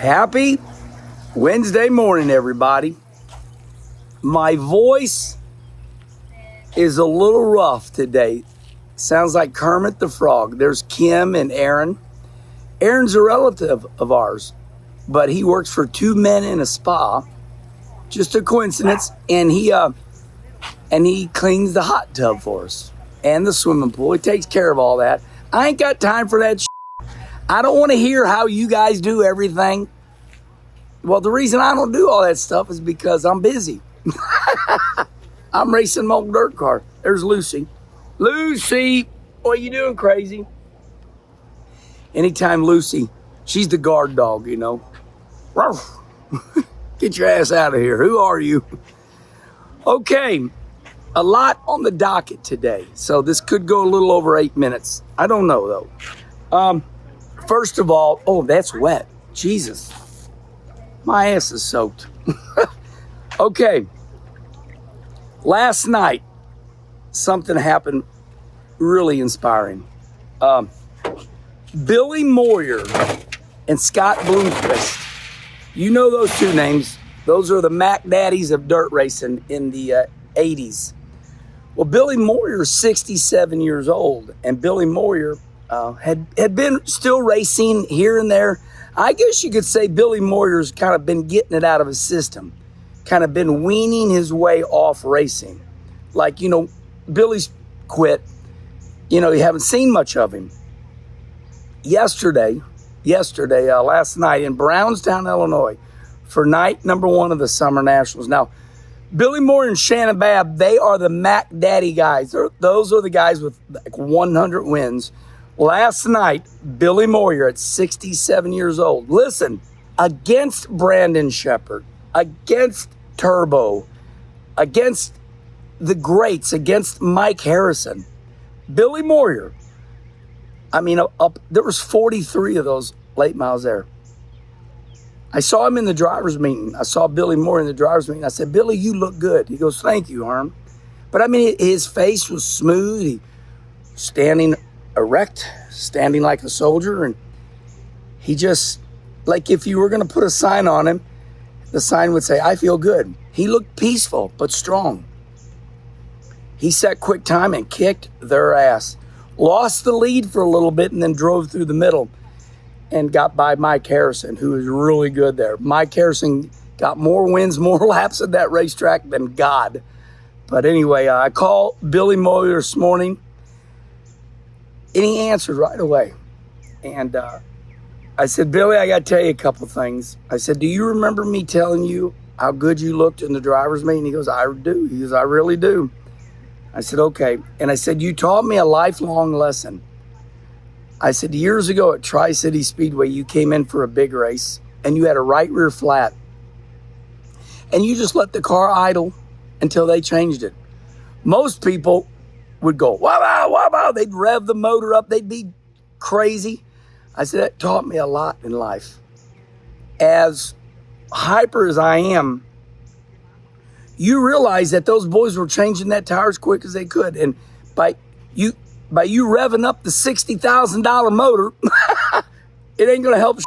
Happy Wednesday morning, everybody. My voice is a little rough today. Sounds like Kermit the Frog. There's Kim and Aaron. Aaron's a relative of ours, but he works for two men in a spa. Just a coincidence. And he cleans the hot tub for us and the swimming pool. He takes care of all that. I ain't got time for that shit. I don't want to hear how you guys do everything. Well, the reason I don't do all that stuff is because I'm busy. I'm racing my old dirt car. There's Lucy. Lucy, what are you doing, crazy? Anytime Lucy, she's the guard dog, you know. Get your ass out of here. Who are you? Okay, a lot on the docket today. So this could go a little over 8 minutes. I don't know, though. First of all, oh, that's wet. Jesus. My ass is soaked. Okay. Last night, something happened really inspiring. Billy Moyer and Scott Bloomquist. You know those two names. Those are the Mac Daddies of dirt racing in the 80s. Well, Billy Moyer is 67 years old, and Billy Moyer had been still racing here and there. I guess you could say Billy Moyer's kind of been getting it out of his system, kind of been weaning his way off racing. Like, you know, Billy's quit. You know, you haven't seen much of him. Last night in Brownstown, Illinois, for night number 1 of the Summer Nationals. Now, Billy Moyer and Shannon Babb, they are the Mac Daddy guys. Those are the guys with like 100 wins. Last night, Billy Moyer at 67 years old, listen, against Brandon Shepherd, against Turbo, against the greats, against Mike Harrison, Billy Moyer. I mean, there was 43 of those late miles there. I saw him in the driver's meeting. I saw Billy Moyer in the driver's meeting. I said, Billy, you look good. He goes, thank you, Harm. But I mean, his face was smooth. He standing erect, standing like a soldier. And he just, like if you were going to put a sign on him, the sign would say, I feel good. He looked peaceful, but strong. He set quick time and kicked their ass. Lost the lead for a little bit and then drove through the middle and got by Mike Harrison, who was really good there. Mike Harrison got more wins, more laps at that racetrack than God. But anyway, I called Billy Moyer this morning, and he answered right away. And I said, Billy, I got to tell you a couple things. I said, do you remember me telling you how good you looked in the driver's meeting? He goes, I do. He goes, I really do. I said, okay. And I said, you taught me a lifelong lesson. I said, years ago at Tri-City Speedway, you came in for a big race and you had a right rear flat. And you just let the car idle until they changed it. Most people would go, wow, wow, wow, wow. They'd rev the motor up. They'd be crazy. I said, that taught me a lot in life. As hyper as I am, you realize that those boys were changing that tire as quick as they could. And by you revving up the $60,000 motor, it ain't going to help.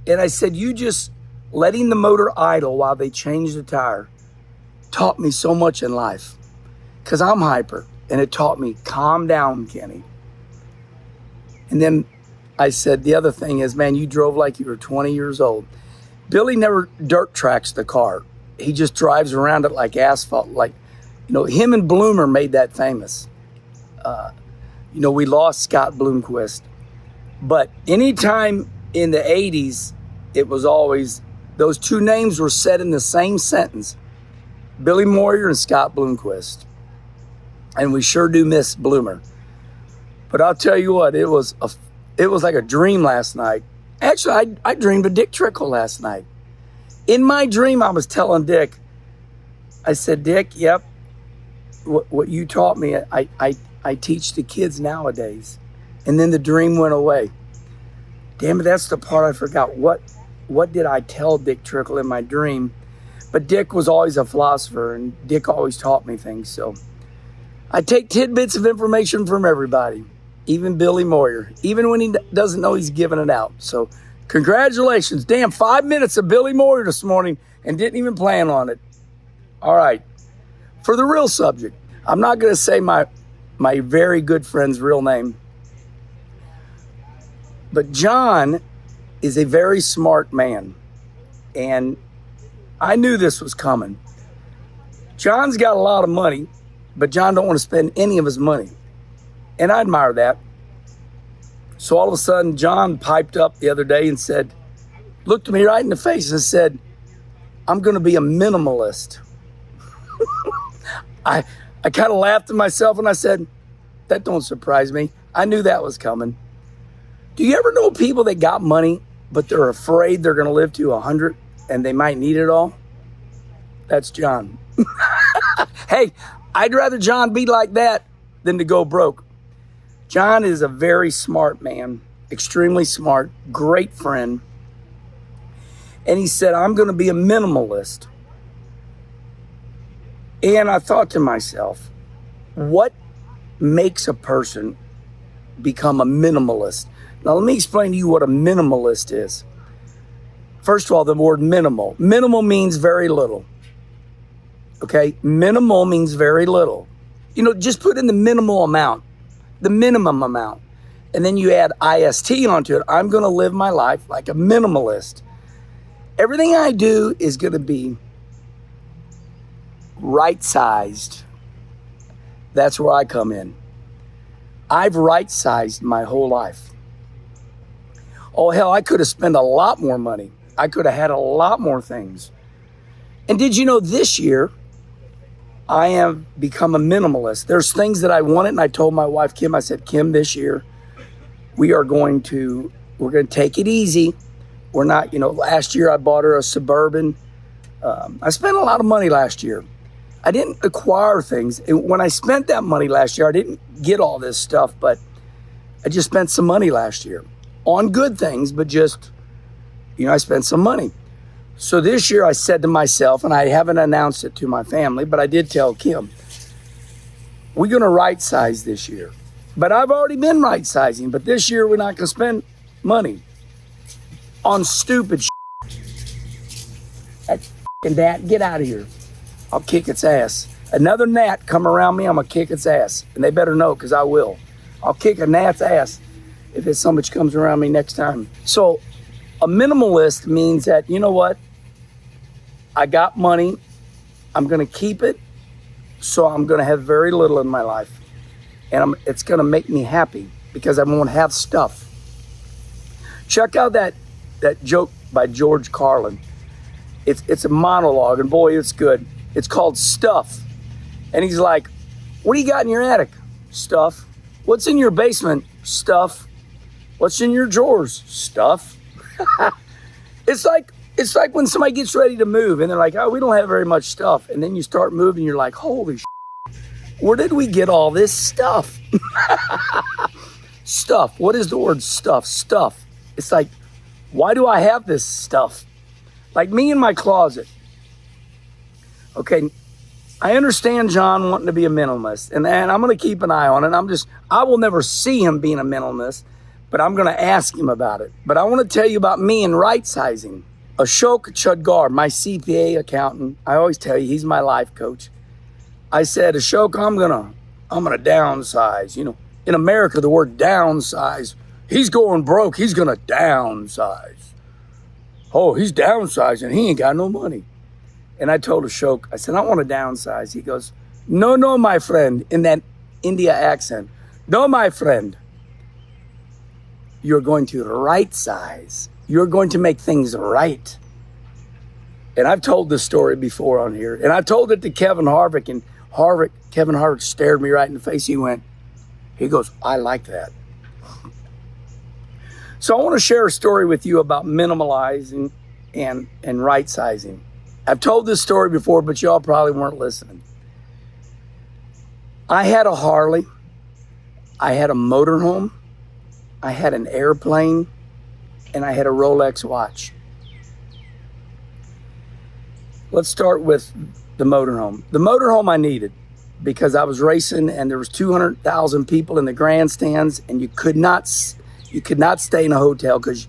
And I said, you just letting the motor idle while they change the tire taught me so much in life. Because I'm hyper. And it taught me, calm down, Kenny. And then I said, the other thing is, man, you drove like you were 20 years old. Billy never dirt tracks the car. He just drives around it like asphalt. Like, you know, him and Bloomer made that famous. You know, we lost Scott Bloomquist. But anytime in the 80s, it was always, those two names were said in the same sentence. Billy Moyer and Scott Bloomquist. And we sure do miss Bloomer. But I'll tell you what, it was like a dream last night. Actually, I dreamed of Dick Trickle last night. In my dream, I was telling Dick, I said, Dick, yep, what you taught me, I teach the kids nowadays. And then the dream went away. Damn it, that's the part I forgot. What did I tell Dick Trickle in my dream? But Dick was always a philosopher, and Dick always taught me things. So I take tidbits of information from everybody, even Billy Moyer, even when he doesn't know he's giving it out. So Congratulations. Damn, 5 minutes of Billy Moyer this morning and didn't even plan on it. All right. For the real subject, I'm not going to say my very good friend's real name. But John is a very smart man. And I knew this was coming. John's got a lot of money, but John don't want to spend any of his money. And I admire that. So all of a sudden, John piped up the other day and said, looked me right in the face and said, I'm going to be a minimalist. I kind of laughed at myself and I said, that don't surprise me. I knew that was coming. Do you ever know people that got money, but they're afraid they're going to live to 100 and they might need it all? That's John. Hey, I'd rather John be like that than to go broke. John is a very smart man, extremely smart, great friend. And he said, I'm going to be a minimalist. And I thought to myself, what makes a person become a minimalist? Now, let me explain to you what a minimalist is. First of all, the word minimal. Minimal means very little. Okay? Minimal means very little. You know, just put in the minimal amount, the minimum amount, and then you add IST onto it. I'm going to live my life like a minimalist. Everything I do is going to be right-sized. That's where I come in. I've right-sized my whole life. Oh, hell, I could have spent a lot more money. I could have had a lot more things. And did you know this year, I have become a minimalist. There's things that I wanted, and I told my wife, Kim, I said, Kim, this year, we're going to take it easy. We're not, last year I bought her a Suburban. I spent a lot of money last year. I didn't acquire things. When I spent that money last year, I didn't get all this stuff, but I just spent some money last year on good things, but just, I spent some money. So this year I said to myself, and I haven't announced it to my family, but I did tell Kim, we're going to right size this year. But I've already been right sizing, but this year we're not going to spend money on stupid shit. That f***ing gnat, get out of here. I'll kick its ass. Another gnat come around me, I'm going to kick its ass. And they better know, because I will. I'll kick a gnat's ass if it's so much comes around me next time. So a minimalist means that, you know what? I got money. I'm going to keep it. So I'm going to have very little in my life. And it's going to make me happy because I won't have stuff. Check out that joke by George Carlin. It's a monologue, and boy, it's good. It's called Stuff. And he's like, what do you got in your attic? Stuff. What's in your basement? Stuff. What's in your drawers? Stuff. It's like when somebody gets ready to move and they're like, oh, we don't have very much stuff. And then you start moving, you're like, holy shit, where did we get all this stuff? Stuff. What is the word stuff? Stuff. It's like, why do I have this stuff? Like me in my closet. Okay, I understand John wanting to be a minimalist, and I'm going to keep an eye on it. I will never see him being a minimalist, but I'm going to ask him about it. But I want to tell you about me and right-sizing. Ashok Chudgar, my CPA accountant, I always tell you, he's my life coach. I said, Ashok, I'm gonna downsize. In America, the word downsize, he's going broke, he's going to downsize. Oh, he's downsizing, he ain't got no money. And I told Ashok, I said, I want to downsize. He goes, no, my friend, in that India accent. No, my friend, you're going to right size. You're going to make things right. And I've told this story before on here. And I told it to Kevin Harvick, and Kevin Harvick stared me right in the face. He goes, I like that. So I want to share a story with you about minimalizing and right sizing. I've told this story before, but y'all probably weren't listening. I had a Harley. I had a motorhome. I had an airplane. And I had a Rolex watch. Let's start with the motorhome. The motorhome I needed because I was racing and there was 200,000 people in the grandstands, and you could not stay in a hotel because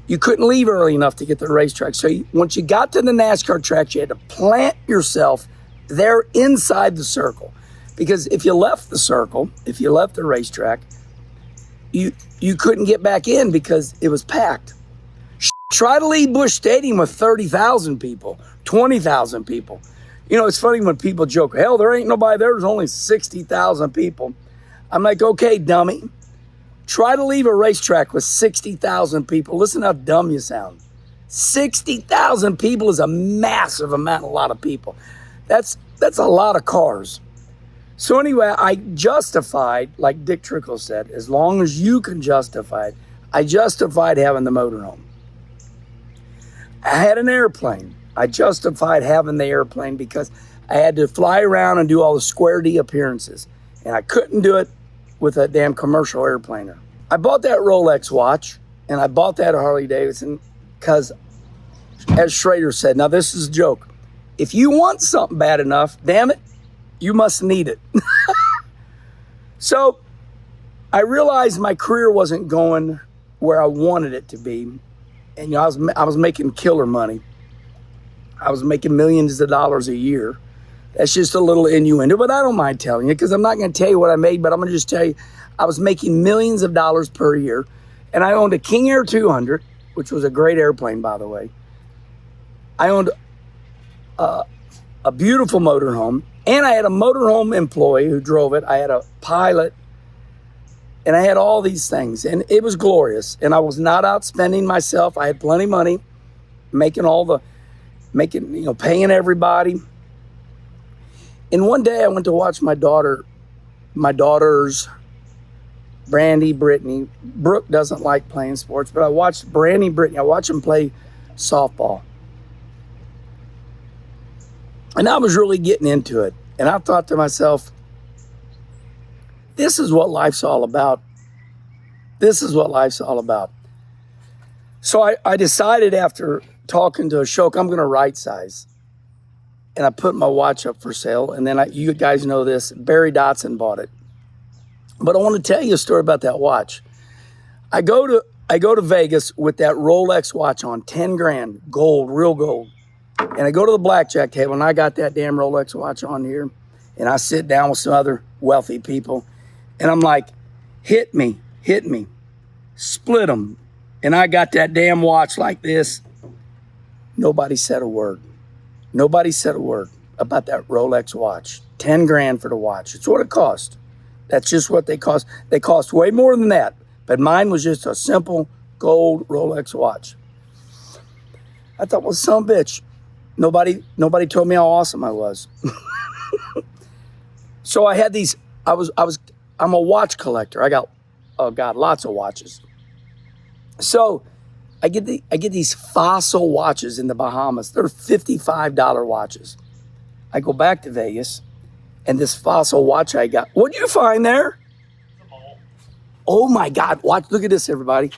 You couldn't leave early enough to get to the racetrack. So once you got to the NASCAR tracks, you had to plant yourself there inside the circle. Because if you left the circle, if you left the racetrack, you couldn't get back in because it was packed. Try to leave Busch Stadium with 30,000 people, 20,000 people. You know, it's funny when people joke, hell, there ain't nobody there. There's only 60,000 people. I'm like, okay, dummy. Try to leave a racetrack with 60,000 people. Listen how dumb you sound. 60,000 people is a massive amount, a lot of people. That's a lot of cars. So anyway, I justified, like Dick Trickle said, as long as you can justify it, I justified having the motorhome. I had an airplane. I justified having the airplane because I had to fly around and do all the square D appearances. And I couldn't do it with a damn commercial airplaner. I bought that Rolex watch and I bought that Harley Davidson because, as Schrader said, now this is a joke. If you want something bad enough, damn it, you must need it. So I realized my career wasn't going where I wanted it to be. And you know, I was making killer money. I was making millions of dollars a year. That's just a little innuendo, but I don't mind telling you because I'm not going to tell you what I made, but I'm going to just tell you I was making millions of dollars per year. And I owned a King Air 200, which was a great airplane, by the way. I owned a beautiful motorhome, and I had a motorhome employee who drove it. I had a pilot, and I had all these things, and it was glorious. And I was not out spending myself. I had plenty of money, paying everybody. And one day I went to watch my daughters, Brandy, Brittany. Brooke doesn't like playing sports, but I watched Brandy, Brittany. I watched them play softball. And I was really getting into it. And I thought to myself, this is what life's all about. This is what life's all about. So I decided after talking to Ashok, I'm going to right size. And I put my watch up for sale. And then you guys know this, Barry Dotson bought it. But I want to tell you a story about that watch. I go to Vegas with that Rolex watch on, 10 grand, gold, real gold. And I go to the blackjack table, and I got that damn Rolex watch on here. And I sit down with some other wealthy people. And I'm like, hit me, split them. And I got that damn watch like this. Nobody said a word. Nobody said a word about that Rolex watch. 10 grand for the watch. It's what it cost. That's just what they cost. They cost way more than that. But mine was just a simple gold Rolex watch. I thought, well, son of a bitch. Nobody told me how awesome I was. So I had these, I'm a watch collector. I got, oh God, lots of watches. So I get these Fossil watches in the Bahamas. They're $55 watches. I go back to Vegas, and this Fossil watch I got. What'd you find there? Oh my God! Watch! Look at this, everybody.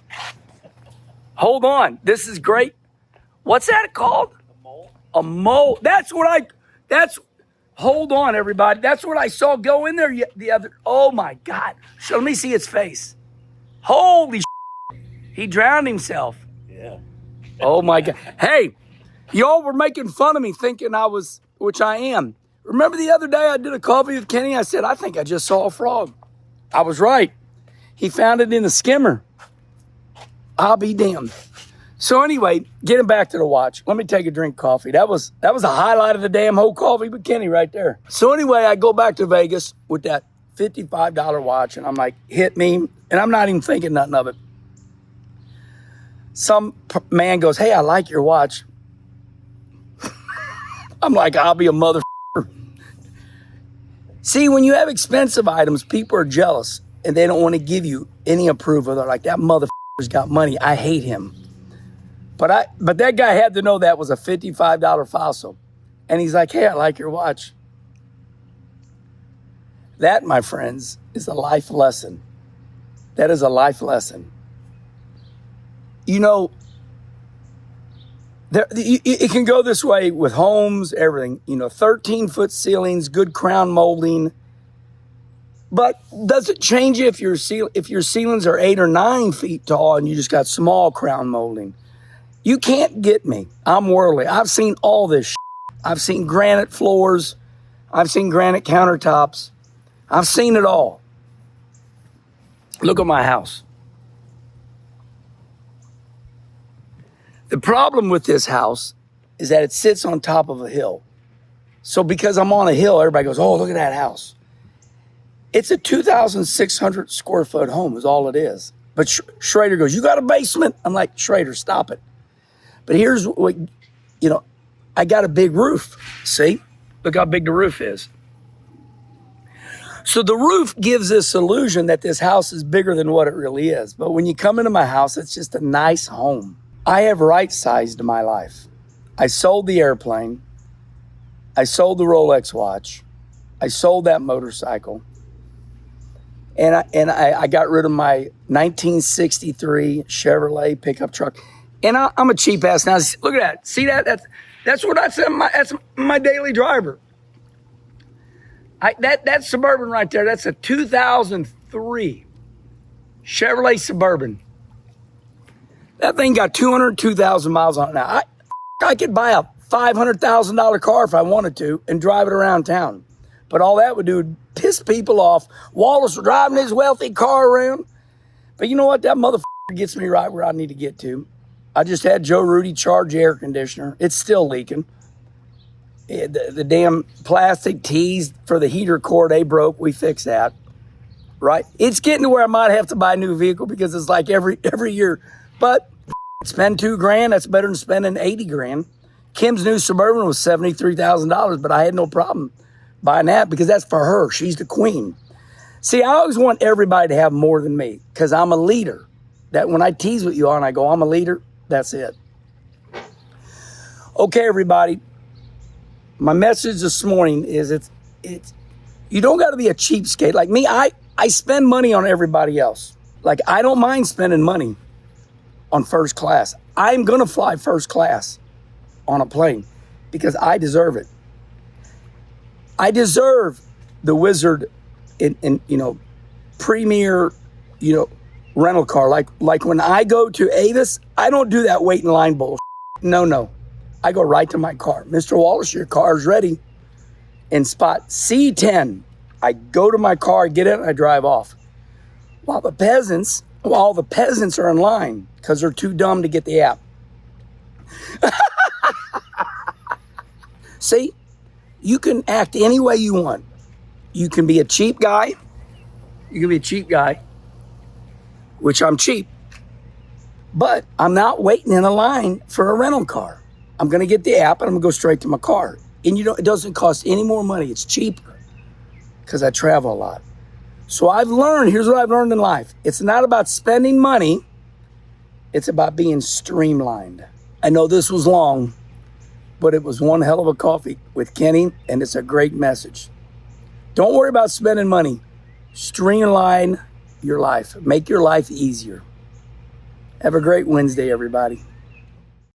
Hold on. This is great. What's that called? A mole. Hold on, everybody. That's what I saw go in there the other. Oh my God! Let me see its face. Holy shit. He drowned himself. Yeah. Oh my God. Hey, y'all were making fun of me thinking I was, which I am. Remember the other day I did a coffee with Kenny? I said, I think I just saw a frog. I was right. He found it in the skimmer. I'll be damned. So anyway, getting back to the watch. Let me take a drink of coffee. That was a highlight of the damn whole coffee with Kenny right there. So anyway, I go back to Vegas with that $55 watch, and I'm like, hit me. And I'm not even thinking nothing of it. Some man goes, hey, I like your watch. I'm like, I'll be a motherfucker. See, when you have expensive items, people are jealous, and they don't want to give you any approval. They're like, that motherfucker's got money. I hate him. But that guy had to know that was a $55 Fossil. And he's like, hey, I like your watch. That, my friends, is a life lesson. That is a life lesson. You know, it can go this way with homes, everything. You know, 13-foot ceilings, good crown molding. But does it change you if your ceilings are 8 or 9 feet tall and you just got small crown molding? You can't get me. I'm worldly. I've seen all this shit. I've seen granite floors. I've seen granite countertops. I've seen it all. Look at my house. The problem with this house is that it sits on top of a hill. So because I'm on a hill, everybody goes, oh, look at that house. It's a 2,600 square foot home is all it is. But Schrader goes, you got a basement? I'm like, Schrader, stop it. But here's what, I got a big roof. See? Look how big the roof is. So the roof gives this illusion that this house is bigger than what it really is. But when you come into my house, it's just a nice home. I have right-sized my life. I sold the airplane. I sold the Rolex watch. I sold that motorcycle. And I got rid of my 1963 Chevrolet pickup truck. And I'm a cheap ass now. Look at that. See that? That's my daily driver. That Suburban right there, that's a 2003 Chevrolet Suburban. That thing got 202,000 miles on it now. I could buy a $500,000 car if I wanted to and drive it around town. But all that would do would piss people off. Wallace driving his wealthy car around. But you know what? That motherfucker gets me right where I need to get to. I just had Joe Rudy charge the air conditioner. It's still leaking. The damn plastic tees for the heater core, they broke. We fixed that. Right? It's getting to where I might have to buy a new vehicle because it's like every year. But spend $2,000, that's better than spending $80,000. Kim's new Suburban was $73,000, but I had no problem buying that because that's for her. She's the queen. See, I always want everybody to have more than me because I'm a leader. That when I tease with you all and I go, I'm a leader, that's it. Okay, everybody. My message this morning is it's you don't got to be a cheapskate. Like me, I spend money on everybody else. Like I don't mind spending money on first class. I'm going to fly first class on a plane because I deserve it. I deserve the Wizard in premier, rental car. Like when I go to Avis, I don't do that wait in line bullshit. No. I go right to my car. Mr. Wallace, your car is ready. In spot C10, I go to my car, get in, and I drive off. While the peasants are in line because they're too dumb to get the app. See, you can act any way you want. You can be a cheap guy. Which I'm cheap. But I'm not waiting in a line for a rental car. I'm going to get the app and I'm going to go straight to my car. And it doesn't cost any more money. It's cheaper because I travel a lot. So here's what I've learned in life. It's not about spending money. It's about being streamlined. I know this was long, but it was one hell of a coffee with Kenny, and it's a great message. Don't worry about spending money. Streamline your life. Make your life easier. Have a great Wednesday, everybody.